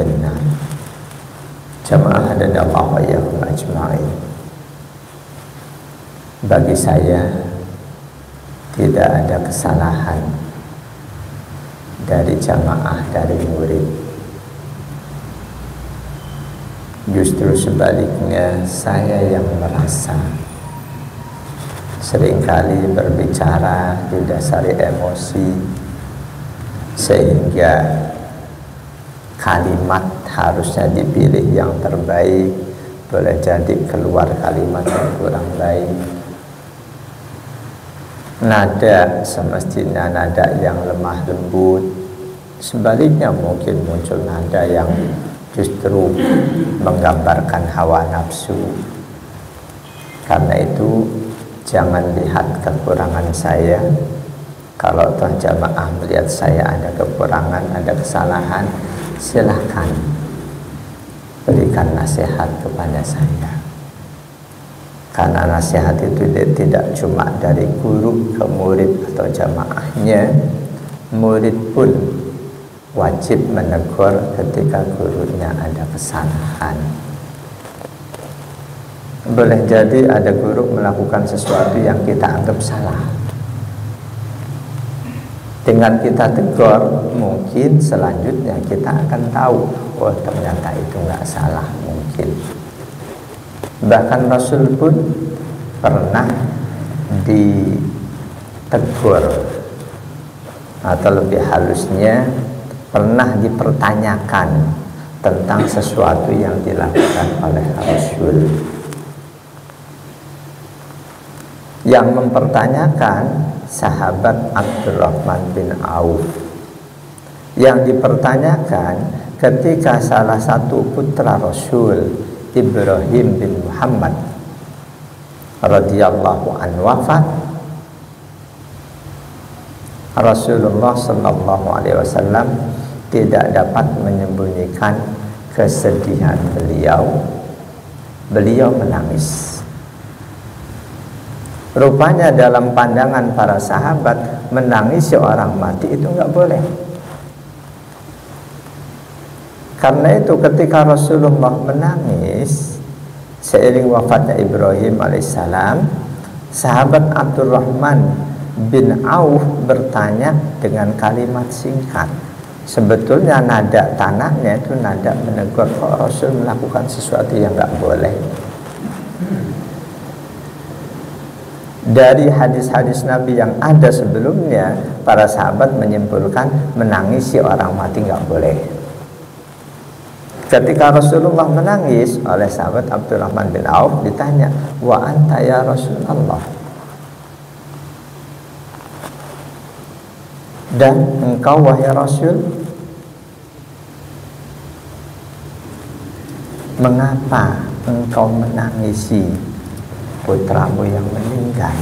finnar. Jamaah hadallahu wa iyyakum ajma'in. Bagi saya tidak ada kesalahan dari jamaah, dari murid. Justru sebaliknya, saya yang merasa seringkali berbicara didasari emosi, sehingga kalimat harusnya dipilih yang terbaik, boleh jadi keluar kalimat yang kurang baik. Nada semestinya nada yang lemah lembut, sebaliknya mungkin muncul nada yang justru menggambarkan hawa nafsu. Karena itu jangan lihat kekurangan saya. Kalau toh jamaah melihat saya ada kekurangan, ada kesalahan, silahkan berikan nasihat kepada saya. Karena nasihat itu tidak cuma dari guru ke murid atau jamaahnya. Murid pun wajib menegur ketika gurunya ada kesalahan. Boleh jadi ada guru melakukan sesuatu yang kita anggap salah. Dengan kita tegur, mungkin selanjutnya kita akan tahu, oh ternyata itu nggak salah mungkin. Bahkan Rasul pun pernah ditegur, atau lebih halusnya pernah dipertanyakan tentang sesuatu yang dilakukan oleh Rasul. Yang mempertanyakan sahabat Abdurrahman bin Auf. Yang dipertanyakan ketika salah satu putra Rasul, Ibrahim bin Muhammad radhiyallahu anhu wafat, Rasulullah sallallahu alaihi wasallam tidak dapat menyembunyikan kesedihan beliau. Beliau menangis. Rupanya dalam pandangan para sahabat, menangis seorang mati itu nggak boleh. Karena itu ketika Rasulullah menangis seiring wafatnya Ibrahim alaihissalam, sahabat Abdurrahman bin Auf bertanya dengan kalimat singkat. Sebetulnya nada tanahnya itu nada menegur, kok Rasul melakukan sesuatu yang nggak boleh. Dari hadis-hadis Nabi yang ada sebelumnya, para sahabat menyimpulkan menangisi orang mati nggak boleh. Ketika Rasulullah menangis, oleh sahabat Abdurrahman bin Auf ditanya, wa anta ya Rasulullah, dan engkau wahai Rasul, mengapa engkau menangisi putramu yang meninggal?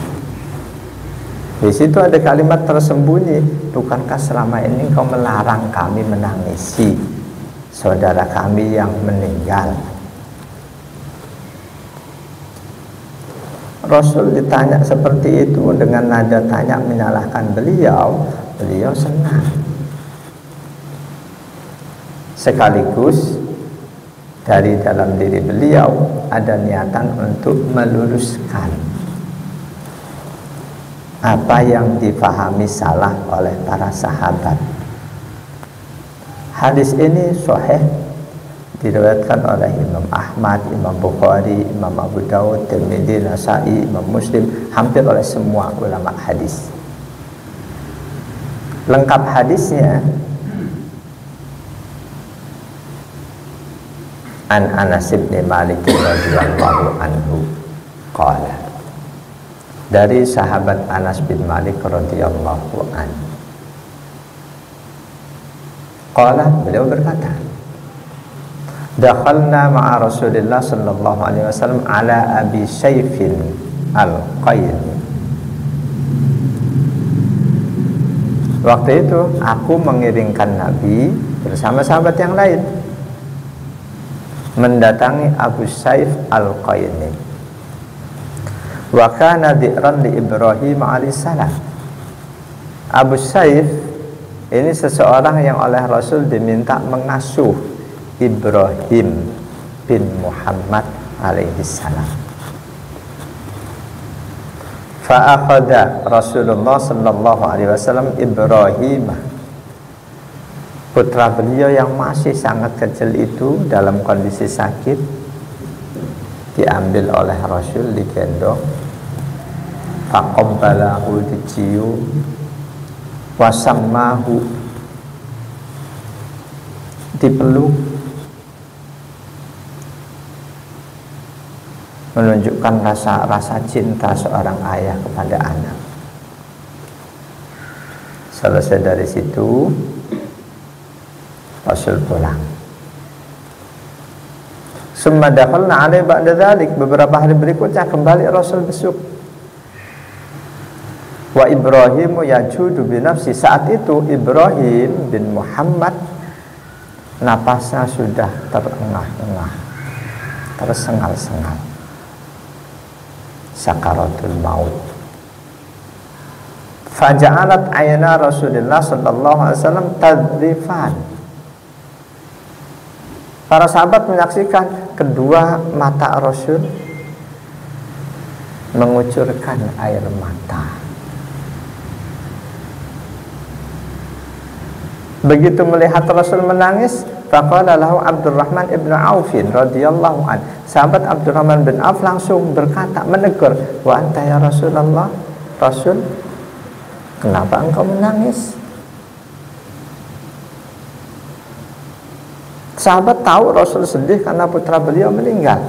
Di situ ada kalimat tersembunyi, bukankah selama ini engkau melarang kami menangisi saudara kami yang meninggal? Rasul ditanya seperti itu dengan nada tanya menyalahkan beliau, beliau senang. Sekaligus dari dalam diri beliau ada niatan untuk meluruskan apa yang difahami salah oleh para sahabat. Hadis ini sahih, diriwayatkan oleh Imam Ahmad, Imam Bukhari, Imam Abu Dawud, Tirmidzi, Nasa'i, Imam Muslim, hampir oleh semua ulama hadis. Lengkap hadisnya an Anas bin Malik radhiyallahu anhu qala, dari sahabat Anas bin Malik radhiyallahu anhu qala, beliau berkata, dakhalna ma'a Rasulillah sallallahu alaihi wasallam ala Abi Saifin al-Qayni. Waktu itu aku mengiringkan Nabi bersama sahabat yang lain mendatangi Abu Saif al-Qayni. Wa kana dhi'ran li Ibrahim alaihissalam. Abu Saif ini seseorang yang oleh Rasul diminta mengasuh Ibrahim bin Muhammad alaihi salam. Fa'akhadha Rasulullah sallallahu alaihi wasallam Ibrahim, putra beliau yang masih sangat kecil itu dalam kondisi sakit, diambil oleh Rasul, digendong, faqabbalahu, dicium, wasammahu, dipeluk, menunjukkan rasa cinta seorang ayah kepada anak. Selesai dari situ, Rasul pulang. Summa dakhalna alaihi ba'da dzalik, beberapa hari berikutnya kembali Rasul besuk. Wa Ibrahim yajudu bi nafsi, saat itu Ibrahim bin Muhammad napasnya sudah terengah-engah, tersengal-sengal, sakaratul maut. Faja'alat ayna Rasulullah sallallahu alaihi wasallam tadrifan. Para sahabat menyaksikan kedua mata Rasul mengucurkan air mata. Begitu melihat Rasul menangis, faqala lahu Abdurrahman ibn Auf radhiyallahu an. Sahabat Abdurrahman bin Auf langsung berkata, menegur, "Wa anta ya Rasulullah, Rasul, kenapa engkau menangis?" Sahabat tahu Rasul sedih karena putra beliau meninggal.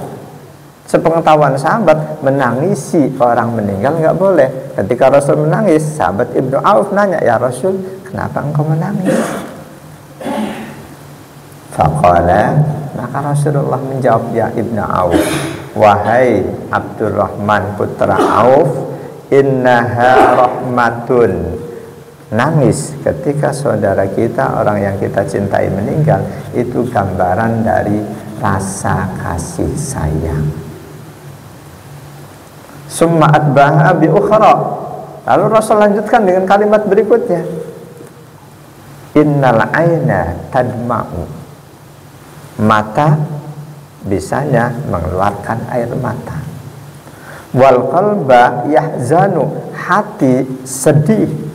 Sepengetahuan sahabat, menangisi orang meninggal nggak boleh. Ketika Rasul menangis, sahabat Ibnu Auf nanya, "Ya Rasul, kenapa engkau menangis?" Faqala, maka Rasulullah menjawab, "Ya Ibnu Auf, wahai Abdurrahman putra Auf, innaha rahmatun." Nangis ketika saudara kita, orang yang kita cintai meninggal, itu gambaran dari rasa kasih sayang. Summa atbaha bi ukhra. Lalu Rasul lanjutkan dengan kalimat berikutnya, innal aina tadma'u. Mata bisanya mengeluarkan air mata. Wal qalba yahzanu, hati sedih.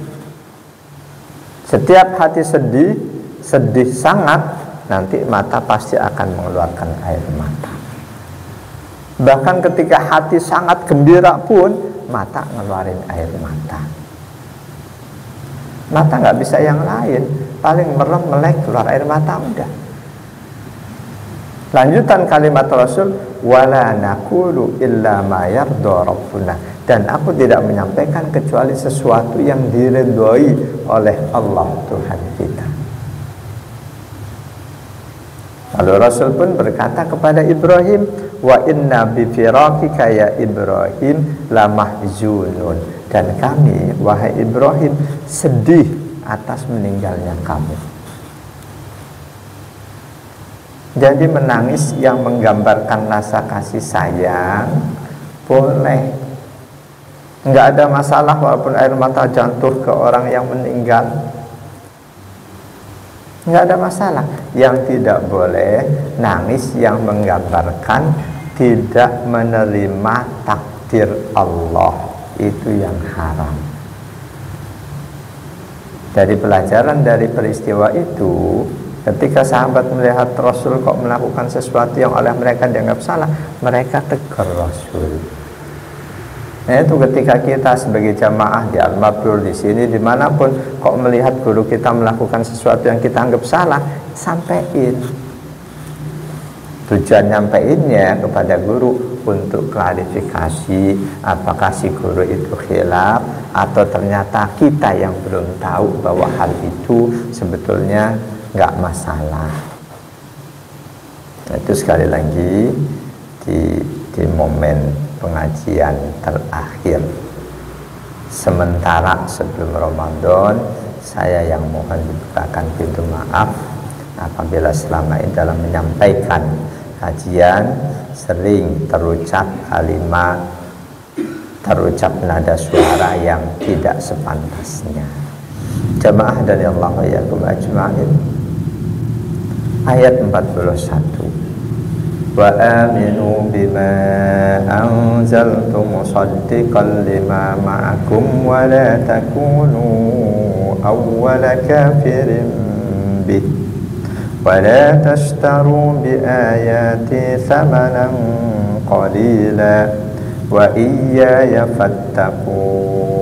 Setiap hati sedih sangat, nanti mata pasti akan mengeluarkan air mata. Bahkan ketika hati sangat gembira pun, mata ngeluarin air mata. Mata nggak bisa yang lain, paling merem melek keluar air mata udah. Lanjutan kalimat Rasul, wala naqulu illa ma yarda rabbuna, dan aku tidak menyampaikan kecuali sesuatu yang diridhoi oleh Allah Tuhan kita. Lalu Rasul pun berkata kepada Ibrahim, wa inna bi firaqika ya Ibrahim la mahzunun, dan kami wahai Ibrahim sedih atas meninggalnya kamu. Jadi menangis yang menggambarkan rasa kasih sayang boleh, nggak ada masalah walaupun air mata jatuh ke orang yang meninggal, nggak ada masalah. Yang tidak boleh nangis yang menggambarkan tidak menerima takdir Allah, itu yang haram. Dari pelajaran dari peristiwa itu, ketika sahabat melihat Rasul kok melakukan sesuatu yang oleh mereka dianggap salah, mereka tegur Rasul. Nah, itu ketika kita sebagai jamaah di Al-Mabrur di sini dimanapun kok melihat guru kita melakukan sesuatu yang kita anggap salah, sampein. Tujuan nyampeinnya kepada guru untuk klarifikasi apakah si guru itu khilaf atau ternyata kita yang belum tahu bahwa hal itu sebetulnya nggak masalah. Itu sekali lagi di momen pengajian terakhir sementara sebelum Ramadan, saya yang mohon dibukakan pintu maaf apabila selama ini dalam menyampaikan kajian sering terucap kalimat, terucap nada suara yang tidak sepantasnya. Jamaah dan Allah yakum ajma'in, ayat 41. Wa aminu bima anzaltu musaddiqan lima ma'akum wa la takunu awwala kafirin bih wa la tashtaru bi ayati thamanan qalila wa iyaya fattaqun.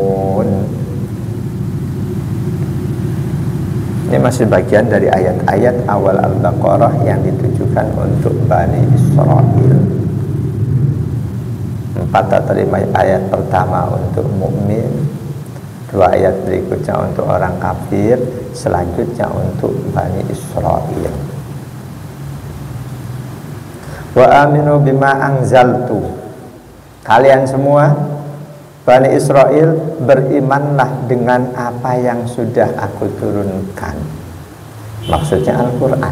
Ini masih bagian dari ayat-ayat awal Al-Baqarah yang ditujukan untuk Bani Israel. 4 atau 5 ayat pertama untuk mukmin, 2 ayat berikutnya untuk orang kafir, selanjutnya untuk Bani Israel. Wa aminu bima anzaltu. Kalian semua Bani Israel, berimanlah dengan apa yang sudah aku turunkan. Maksudnya Al-Quran.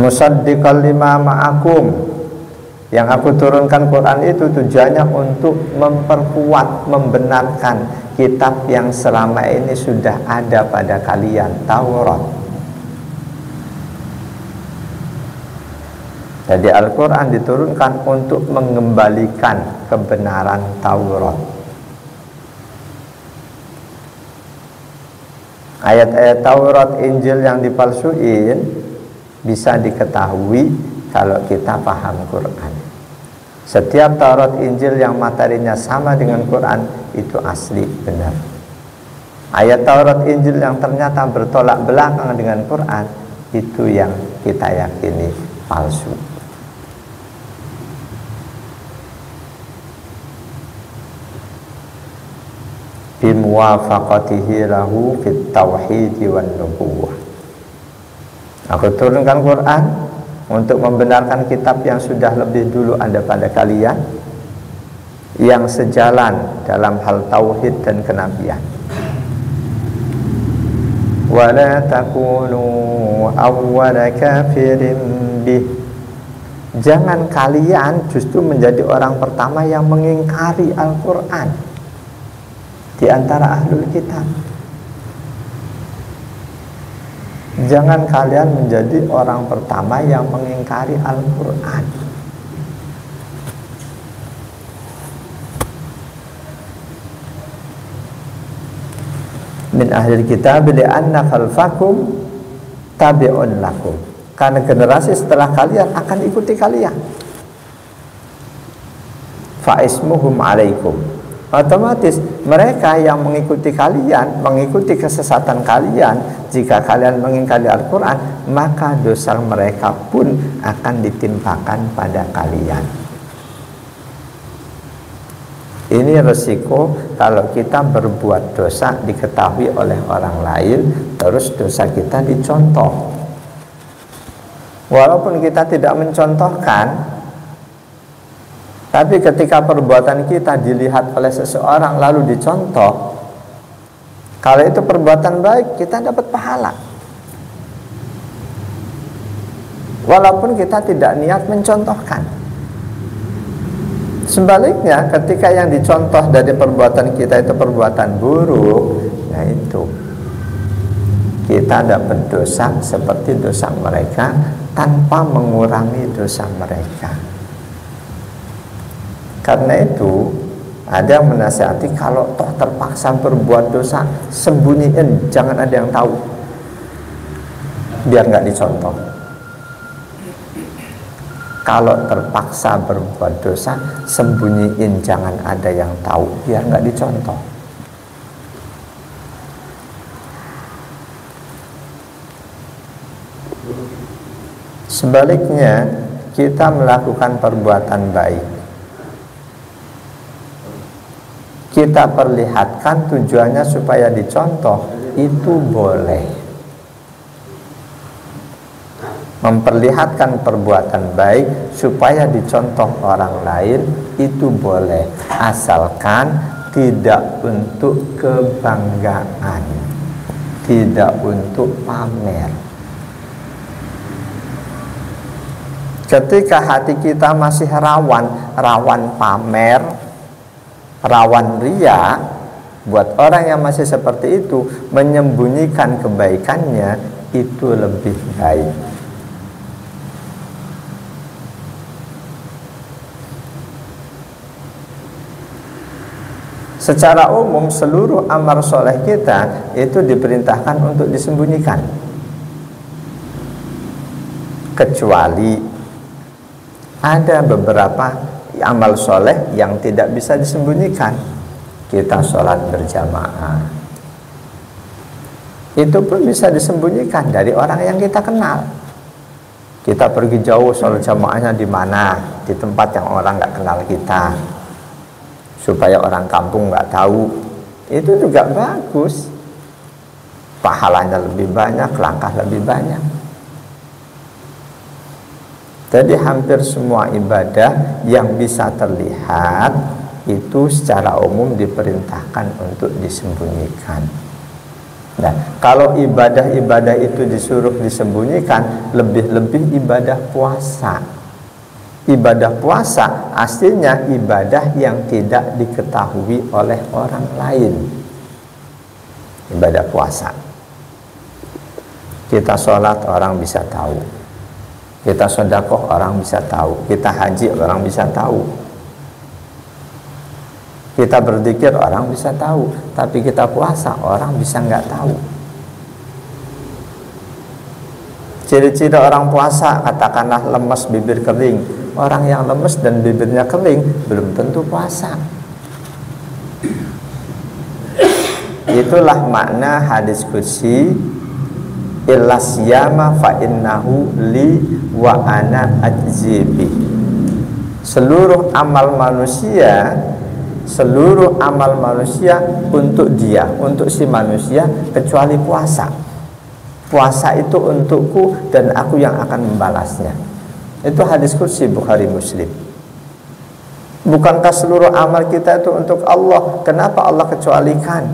Musaddiqal lima ma'akum. Yang aku turunkan Quran itu tujuannya untuk memperkuat, membenarkan kitab yang selama ini sudah ada pada kalian, Taurat. Jadi Al-Quran diturunkan untuk mengembalikan kebenaran Taurat. Ayat-ayat Taurat, Injil yang dipalsuin bisa diketahui kalau kita paham Quran. Setiap Taurat, Injil yang materinya sama dengan Quran itu asli, benar. Ayat Taurat, Injil yang ternyata bertolak belakang dengan Quran itu yang kita yakini palsu. Bimuwafaqatihi lahu fit tauhid wan nubuwah. Aku turunkan Quran untuk membenarkan kitab yang sudah lebih dulu ada pada kalian, yang sejalan dalam hal tauhid dan kenabian. Wala takunu awwala kafirin bih. Jangan kalian justru menjadi orang pertama yang mengingkari Al-Quran di antara ahlul kitab. Jangan kalian menjadi orang pertama yang mengingkari Al-Quran. Min ahlil kitab li'anna khalfakum tabi'un lakum. Karena generasi setelah kalian akan ikuti kalian. Fa'ismuhum alaikum. Otomatis mereka yang mengikuti kalian, mengikuti kesesatan kalian, jika kalian mengingkari Al-Quran, maka dosa mereka pun akan ditimpakan pada kalian. Ini resiko kalau kita berbuat dosa diketahui oleh orang lain, terus dosa kita dicontoh. Walaupun kita tidak mencontohkan, tapi ketika perbuatan kita dilihat oleh seseorang lalu dicontoh, kalau itu perbuatan baik, kita dapat pahala. Walaupun kita tidak niat mencontohkan. Sebaliknya, ketika yang dicontoh dari perbuatan kita itu perbuatan buruk, nah itu kita dapat dosa seperti dosa mereka tanpa mengurangi dosa mereka. Karena itu ada yang menasihati kalau toh terpaksa berbuat dosa, sembunyiin, jangan ada yang tahu, biar nggak dicontoh. Kalau terpaksa berbuat dosa, sembunyiin, jangan ada yang tahu, biar nggak dicontoh. Sebaliknya, kita melakukan perbuatan baik, kita perlihatkan tujuannya supaya dicontoh, itu boleh. Memperlihatkan perbuatan baik supaya dicontoh orang lain, itu boleh, asalkan tidak untuk kebanggaan, tidak untuk pamer. Ketika hati kita masih rawan pamer, rawan ria, buat orang yang masih seperti itu menyembunyikan kebaikannya, itu lebih baik. Secara umum seluruh amal soleh kita itu diperintahkan untuk disembunyikan, kecuali ada beberapa amal soleh yang tidak bisa disembunyikan. Kita sholat berjamaah, itu pun bisa disembunyikan dari orang yang kita kenal. Kita pergi jauh, sholat jamaahnya di mana, di tempat yang orang nggak kenal kita, supaya orang kampung nggak tahu. Itu juga bagus, pahalanya lebih banyak, langkah lebih banyak. Jadi hampir semua ibadah yang bisa terlihat itu secara umum diperintahkan untuk disembunyikan. Nah, kalau ibadah-ibadah itu disuruh disembunyikan, lebih-lebih ibadah puasa. Ibadah puasa aslinya ibadah yang tidak diketahui oleh orang lain. Ibadah puasa, kita sholat orang bisa tahu, kita sedekah orang bisa tahu, kita haji orang bisa tahu, kita berzikir orang bisa tahu. Tapi kita puasa orang bisa nggak tahu. Ciri-ciri orang puasa, katakanlah lemes, bibir kering. Orang yang lemes dan bibirnya kering belum tentu puasa. Itulah makna hadis qudsi, illas yama fa innahu li wa ana ajzibi. Seluruh amal manusia untuk dia, untuk si manusia, kecuali puasa. Puasa itu untukku dan aku yang akan membalasnya. Itu hadis qudsi Bukhari Muslim. Bukankah seluruh amal kita itu untuk Allah? Kenapa Allah kecualikan?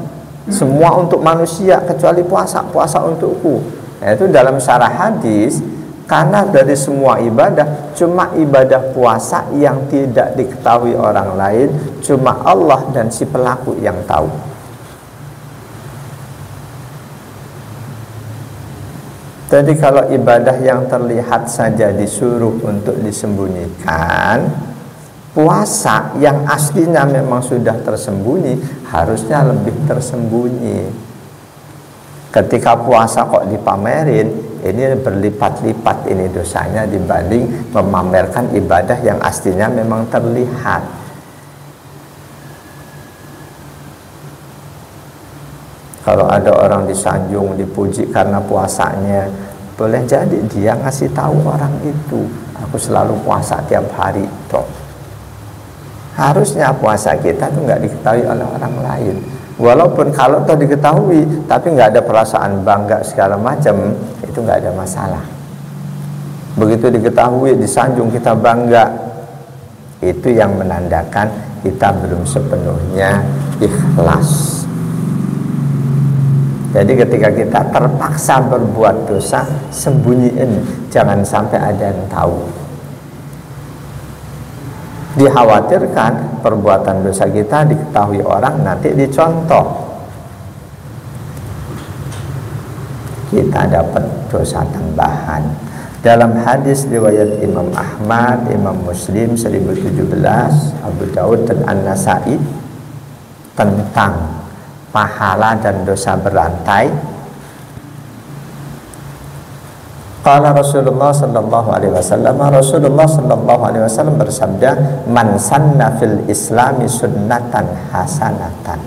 Semua untuk manusia kecuali puasa. Puasa untukku. Nah, itu dalam syarah hadis, karena dari semua ibadah, cuma ibadah puasa yang tidak diketahui orang lain, cuma Allah dan si pelaku yang tahu. Jadi kalau ibadah yang terlihat saja disuruh untuk disembunyikan, puasa yang aslinya memang sudah tersembunyi harusnya lebih tersembunyi. Ketika puasa kok dipamerin, ini berlipat-lipat ini dosanya dibanding memamerkan ibadah yang aslinya memang terlihat. Kalau ada orang disanjung, dipuji karena puasanya, boleh jadi dia ngasih tahu orang itu, aku selalu puasa tiap hari toh. Harusnya puasa kita tuh nggak diketahui oleh orang lain. Walaupun kalau toh diketahui, tapi nggak ada perasaan bangga segala macam, itu nggak ada masalah. Begitu diketahui, disanjung kita bangga, itu yang menandakan kita belum sepenuhnya ikhlas. Jadi ketika kita terpaksa berbuat dosa, sembunyiin, jangan sampai ada yang tahu. Dikhawatirkan perbuatan dosa kita diketahui orang, nanti dicontoh, kita dapat dosa tambahan. Dalam hadis riwayat Imam Ahmad, Imam Muslim 1017, Abu Daud dan An-Nasai tentang pahala dan dosa berantai, qala Rasulullah sallallahu alaihi wasallam, Rasulullah sallallahu alaihi wasallam bersabda, man sanna fil islami sunnatan hasanatan.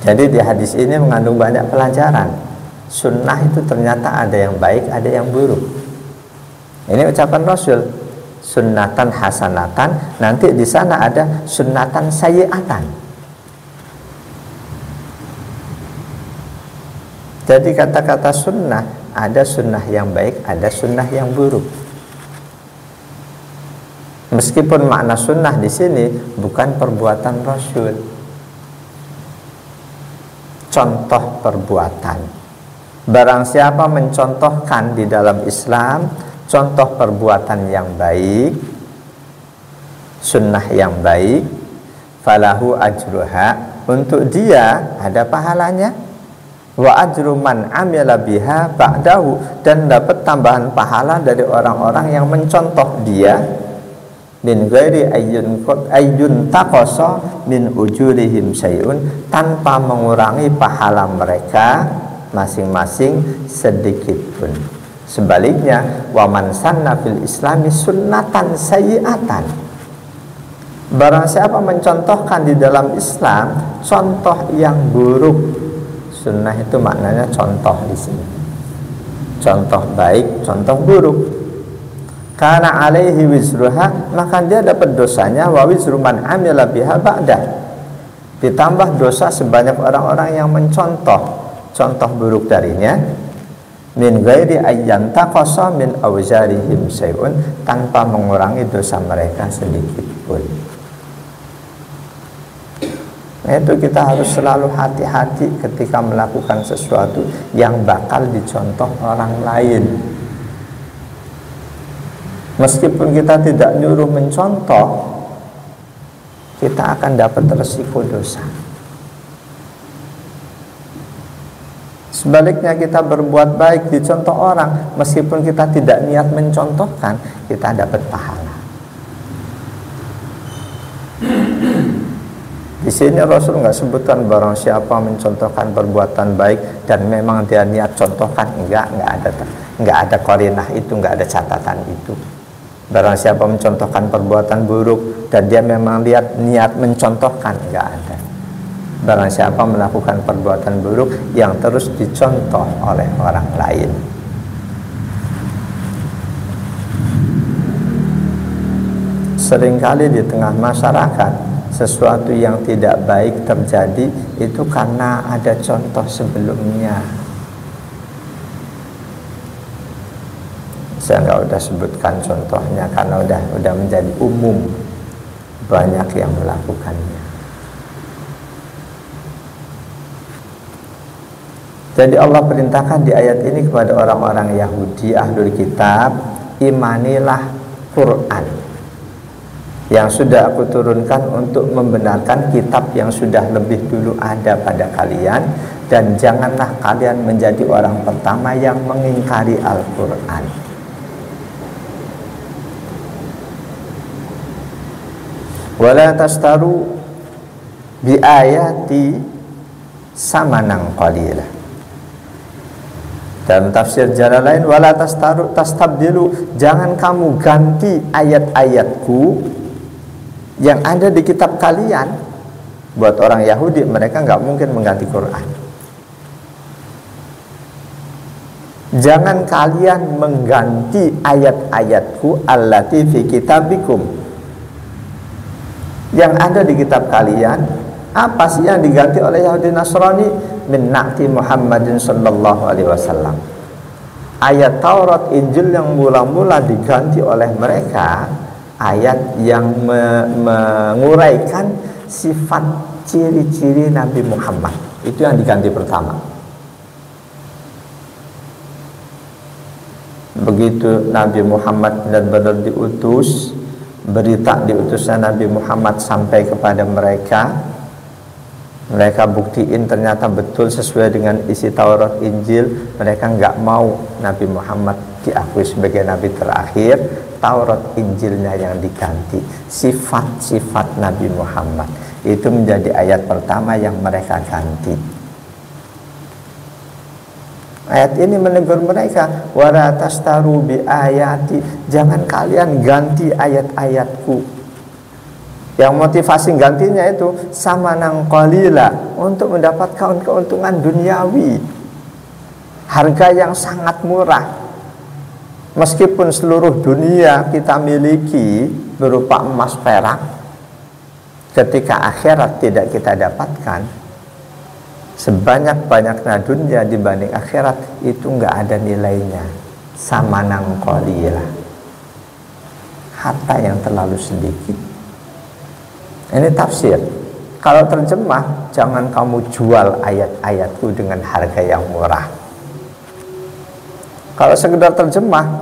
Jadi di hadis ini mengandung banyak pelajaran. Sunnah itu ternyata ada yang baik, ada yang buruk. Ini ucapan Rasul, sunnatan hasanatan. Nanti di sana ada sunnatan sayyi'atan. Jadi kata-kata sunnah, ada sunnah yang baik, ada sunnah yang buruk. Meskipun makna sunnah di sini bukan perbuatan Rasul, contoh perbuatan. Barang siapa mencontohkan di dalam Islam contoh perbuatan yang baik, sunnah yang baik, falahu ajruha, untuk dia ada pahalanya. wa ajru man amila biha ba'dahu, dan dapat tambahan pahala dari orang-orang yang mencontoh dia, min ghairi ayyun taqasa min ujurihim syai'un, tanpa mengurangi pahala mereka masing-masing sedikit pun. Sebaliknya, wa man sanna fil islami sunnatan sayyi'atan, barang siapa mencontohkan di dalam Islam contoh yang buruk. Sunnah itu maknanya contoh di sini. Contoh baik, contoh buruk. Karena alaihi wizruha, maka dia dapat dosanya, wa wizru man amila biha ba'dah, ditambah dosa sebanyak orang-orang yang mencontoh contoh buruk darinya, min ghairi ayyan taqasa min awzarihim syai'un, tanpa mengurangi dosa mereka sedikit pun. Itu kita harus selalu hati-hati ketika melakukan sesuatu yang bakal dicontoh orang lain. Meskipun kita tidak nyuruh mencontoh, kita akan dapat resiko dosa. Sebaliknya, kita berbuat baik dicontoh orang, meskipun kita tidak niat mencontohkan, kita dapat pahala. Di sini Rasul nggak sebutkan barang siapa mencontohkan perbuatan baik dan memang dia niat contohkan, nggak ada qarinah itu, nggak ada catatan itu. Barang siapa mencontohkan perbuatan buruk dan dia memang niat mencontohkan, nggak ada. Barang siapa melakukan perbuatan buruk yang terus dicontoh oleh orang lain. Seringkali di tengah masyarakat sesuatu yang tidak baik terjadi itu karena ada contoh sebelumnya. Saya nggak udah sebutkan contohnya karena udah menjadi umum, banyak yang melakukannya. Jadi Allah perintahkan di ayat ini kepada orang-orang Yahudi ahlul kitab, imanilah Quran yang sudah aku turunkan untuk membenarkan kitab yang sudah lebih dulu ada pada kalian, dan janganlah kalian menjadi orang pertama yang mengingkari Al-Quran. Wala tastaru bi ayati samanan qalila. Dalam tafsir Jalalain, wala tastabdilu, jangan kamu ganti ayat-ayatku yang ada di kitab kalian. Buat orang Yahudi, mereka nggak mungkin mengganti Quran. Jangan kalian mengganti ayat-ayatku allati fi kitabikum, yang ada di kitab kalian. Apa sih yang diganti oleh Yahudi Nasrani? Min na'ti Muhammadin sallallahu alaihi wasallam. Ayat Taurat Injil yang mula-mula diganti oleh mereka ayat yang menguraikan sifat ciri-ciri Nabi Muhammad. Itu yang diganti pertama. Begitu Nabi Muhammad benar-benar diutus, berita diutusnya Nabi Muhammad sampai kepada mereka, mereka buktiin ternyata betul sesuai dengan isi Taurat Injil. Mereka nggak mau Nabi Muhammad diakui sebagai Nabi terakhir. Taurat Injilnya yang diganti, sifat-sifat Nabi Muhammad itu menjadi ayat pertama yang mereka ganti. Ayat ini menegur mereka, wala tastaru bi ayati, jangan kalian ganti ayat-ayatku. Yang motivasi gantinya itu samanan qalila, untuk mendapatkan keuntungan duniawi, harga yang sangat murah. Meskipun seluruh dunia kita miliki berupa emas perak, ketika akhirat tidak kita dapatkan, sebanyak-banyaknya dunia dibanding akhirat itu nggak ada nilainya. Samanan qalila, harta yang terlalu sedikit. Ini tafsir. Kalau terjemah, jangan kamu jual ayat-ayatku dengan harga yang murah. Kalau sekedar terjemah,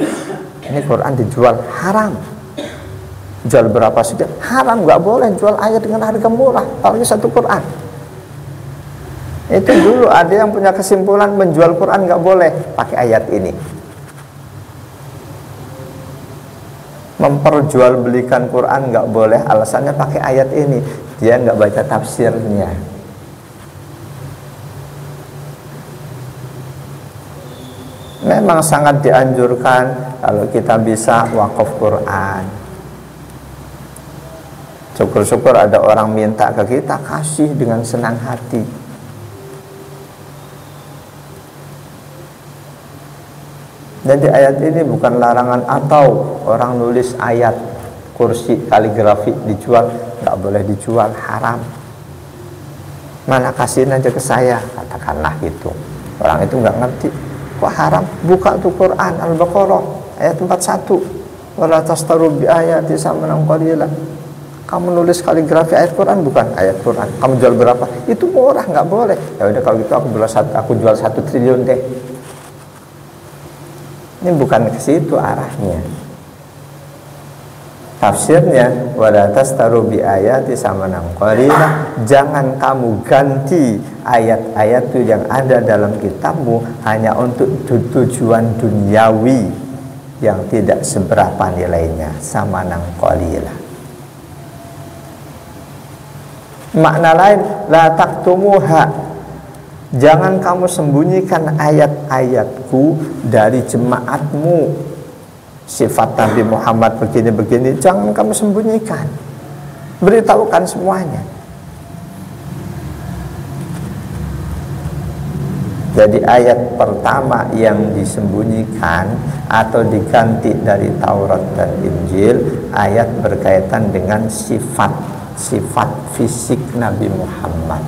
ini Quran dijual haram. Jual berapa saja haram, nggak boleh jual ayat dengan harga murah, apalagi satu Quran. Itu dulu ada yang punya kesimpulan menjual Quran nggak boleh pakai ayat ini. Memperjualbelikan Quran nggak boleh, alasannya pakai ayat ini. Dia nggak baca tafsirnya. Memang sangat dianjurkan kalau kita bisa wakaf Quran. Syukur-syukur ada orang minta ke kita, kasih dengan senang hati. Jadi ayat ini bukan larangan, atau orang nulis ayat kursi kaligrafi dijual, nggak boleh dijual, haram. Mana kasihin aja ke saya, katakanlah gitu. Orang itu nggak ngerti, kok haram? Buka tuh Quran Al-Baqarah ayat 41, wala tastaru bi ayati samanan qalila. Kamu nulis kaligrafi ayat Quran, bukan ayat Quran. Kamu jual berapa? Itu murah, nggak boleh. Ya udah kalau gitu aku jual 1 triliun deh. Ini bukan ke situ arahnya. Tafsirnya wala tastaru bi ayati samanan qalila. Jangan kamu ganti ayat-ayat itu yang ada dalam kitabmu hanya untuk tujuan duniawi yang tidak seberapa nilainya, samanan qalila. Makna lain, la taktumuha, jangan kamu sembunyikan ayat-ayatku dari jemaatmu. Sifat Nabi Muhammad begini-begini, jangan kamu sembunyikan, beritahukan semuanya. Jadi ayat pertama yang disembunyikan atau diganti dari Taurat dan Injil, ayat berkaitan dengan sifat fisik Nabi Muhammad.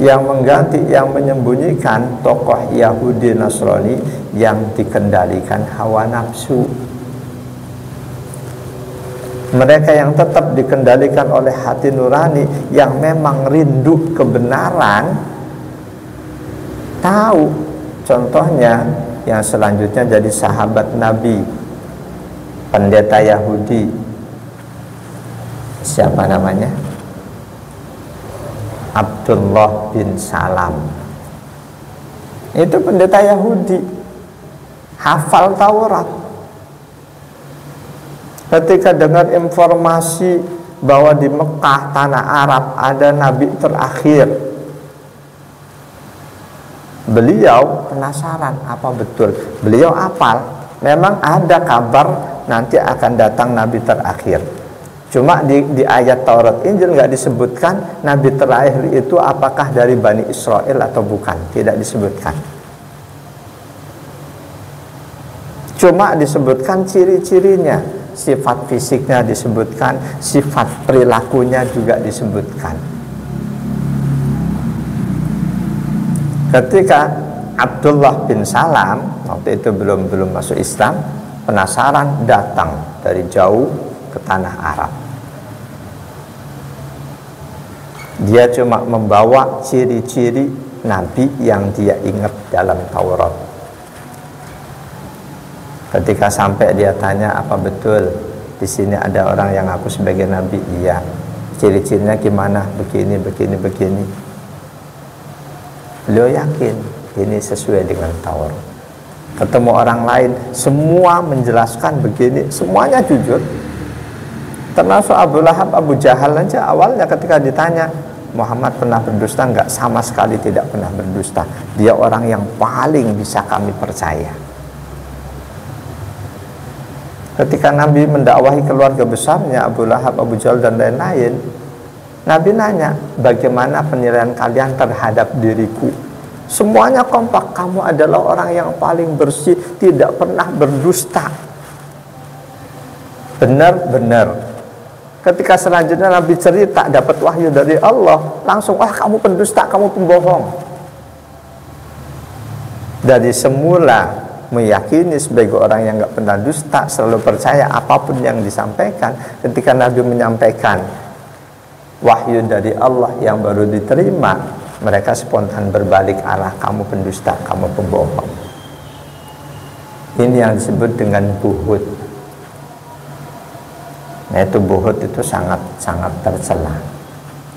Yang mengganti, yang menyembunyikan tokoh Yahudi Nasrani yang dikendalikan hawa nafsu. Mereka yang tetap dikendalikan oleh hati nurani yang memang rindu kebenaran, tahu. Contohnya yang selanjutnya jadi sahabat Nabi, pendeta Yahudi, siapa namanya? Abdullah bin Salam. Itu pendeta Yahudi, hafal Taurat. Ketika dengar informasi bahwa di Mekah, tanah Arab, ada nabi terakhir, beliau penasaran apa betul. Beliau hafal, memang ada kabar nanti akan datang nabi terakhir. Cuma di ayat Taurat Injil nggak disebutkan nabi terakhir itu apakah dari Bani Israel atau bukan, tidak disebutkan. Cuma disebutkan ciri-cirinya, sifat fisiknya disebutkan, sifat perilakunya juga disebutkan. Ketika Abdullah bin Salam waktu itu belum masuk Islam, penasaran, datang dari jauh ke tanah Arab. Dia cuma membawa ciri-ciri Nabi yang dia ingat dalam Taurat. Ketika sampai dia tanya, apa betul di sini ada orang yang aku sebagai Nabi? Iya. Ciri-cirinya gimana? Begini. Beliau yakin ini sesuai dengan Taurat. Ketemu orang lain, semua menjelaskan begini, semuanya jujur. Termasuk Abu Lahab, Abu Jahal aja awalnya ketika ditanya, Muhammad pernah berdusta? Enggak, sama sekali tidak pernah berdusta. Dia orang yang paling bisa kami percaya. Ketika Nabi mendakwahi keluarga besarnya, Abu Lahab, Abu Jahal dan lain-lain, Nabi nanya, bagaimana penilaian kalian terhadap diriku? Semuanya kompak, kamu adalah orang yang paling bersih, tidak pernah berdusta. Benar-benar. Ketika selanjutnya Nabi cerita dapat wahyu dari Allah, langsung, wah kamu pendusta, kamu pembohong. Dari semula meyakini sebagai orang yang nggak pernah dusta, selalu percaya apapun yang disampaikan, ketika Nabi menyampaikan wahyu dari Allah yang baru diterima, mereka spontan berbalik arah, kamu pendusta, kamu pembohong. Ini yang disebut dengan buhut. Nah itu buhut itu sangat tercela.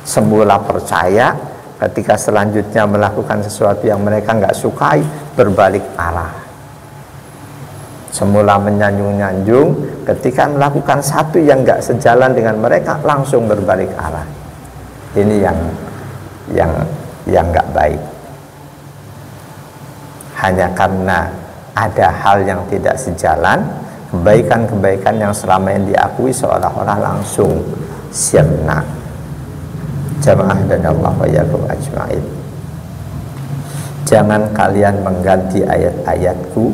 Semula percaya, ketika selanjutnya melakukan sesuatu yang mereka nggak sukai, berbalik arah. Semula menyanjung-nyanjung, ketika melakukan satu yang nggak sejalan dengan mereka, langsung berbalik arah. Ini yang nggak baik. Hanya karena ada hal yang tidak sejalan, kebaikan-kebaikan yang selama ini diakui seolah-olah langsung sirna. Jamaah dan Allah wa yakum ajma'in. Jangan kalian mengganti ayat-ayatku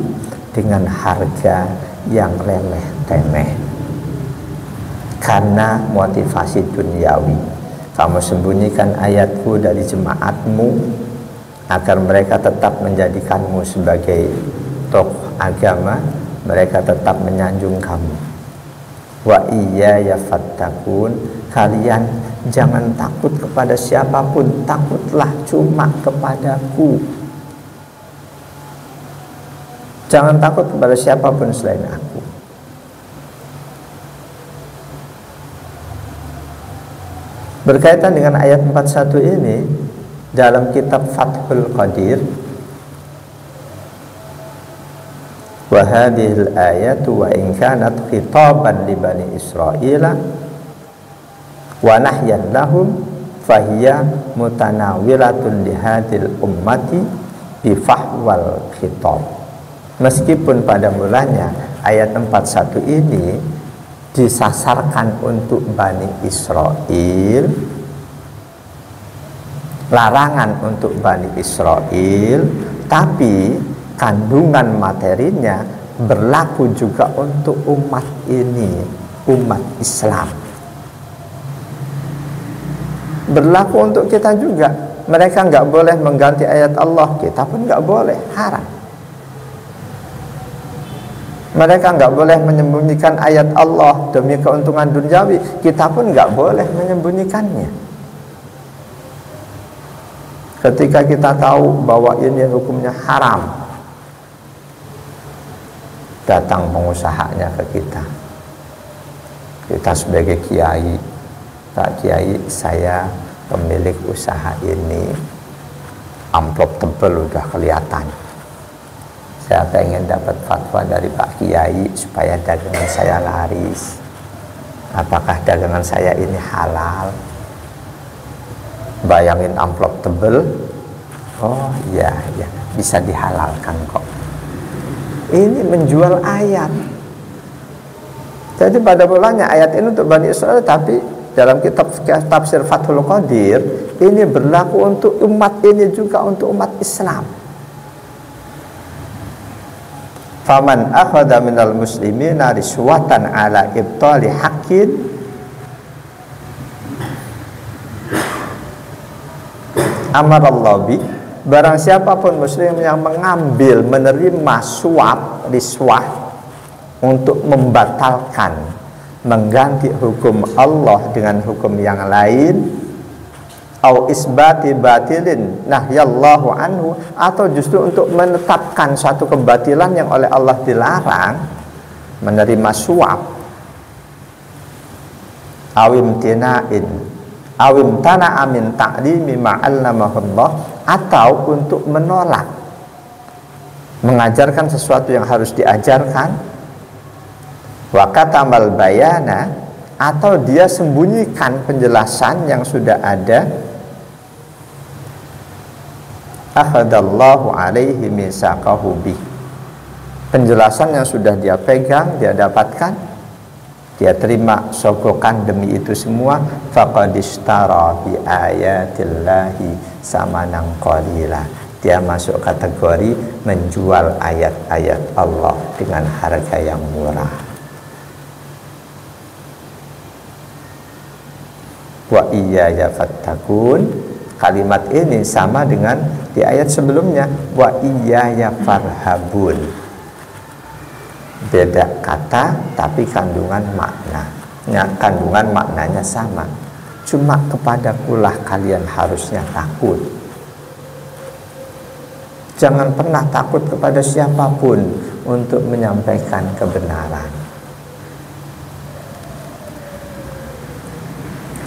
dengan harga yang remeh temeh karena motivasi duniawi. Kamu sembunyikan ayatku dari jemaatmu agar mereka tetap menjadikanmu sebagai tokoh agama, mereka tetap menyanjung kamu. Wa iyaya fattakun, kalian jangan takut kepada siapapun, takutlah cuma kepadaku. Jangan takut kepada siapapun selain aku. Berkaitan dengan ayat 41 ini, dalam kitab Fathul Qadir, wa hadhil ayatu wa in kanat khitaban li bani Israila wa nahyan lahum fahiya mutanawilatun li hadhil ummati bi fahwal khitab. Meskipun pada mulanya ayat 41 ini disasarkan untuk Bani Israel, larangan untuk Bani Israel, tapi kandungan materinya berlaku juga untuk umat ini, umat Islam. Berlaku untuk kita juga. Mereka nggak boleh mengganti ayat Allah, kita pun nggak boleh, haram. Mereka nggak boleh menyembunyikan ayat Allah demi keuntungan duniawi, kita pun nggak boleh menyembunyikannya. Ketika kita tahu bahwa ini hukumnya haram, datang pengusahanya ke kita. Kita sebagai kiai, Pak Kiai, saya pemilik usaha ini, amplop tebel udah kelihatan. Saya pengen dapat fatwa dari Pak Kiai supaya dagangan saya laris. Apakah dagangan saya ini halal? Bayangin amplop tebel. Oh iya, ya, bisa dihalalkan kok. Ini menjual ayat. Jadi pada mulanya ayat ini untuk Bani Israel, tapi dalam kitab tafsir Fathul Qadir ini berlaku untuk umat ini juga, untuk umat Islam. Faman akhadha minal muslimina riswatan ala ibtali haqqin amarallahu bi, barang siapapun muslim yang mengambil, menerima suap, riswah untuk membatalkan, mengganti hukum Allah dengan hukum yang lain, au isbati batilin nahyallahu anhu, atau justru untuk menetapkan suatu kebatilan yang oleh Allah dilarang, menerima suap, awim tinain awim tana amin ta'limi ma'allamahullah, atau untuk menolak mengajarkan sesuatu yang harus diajarkan, wa katamal bayana, atau dia sembunyikan penjelasan yang sudah ada, akhadallahu alaihi misaqahu bih, penjelasan yang sudah dia pegang, dia dapatkan, dia terima sogokan demi itu semua, faqadishtara bi ayatillahi samanan qalila, dia masuk kategori menjual ayat-ayat Allah dengan harga yang murah. Wa iyaya fattakun, kalimat ini sama dengan di ayat sebelumnya, wa iyaya farhabun. Beda kata tapi kandungan makna. Ya, kandungan maknanya sama. Cuma kepadakulah kalian harusnya takut. Jangan pernah takut kepada siapapun untuk menyampaikan kebenaran.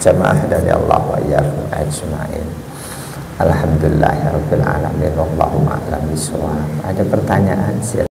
Jamaah dari Allah wa iyyakum ajmain. Alhamdulillahirabbil alamin, wallahu a'lam bishawab. Ada pertanyaan? Silakan.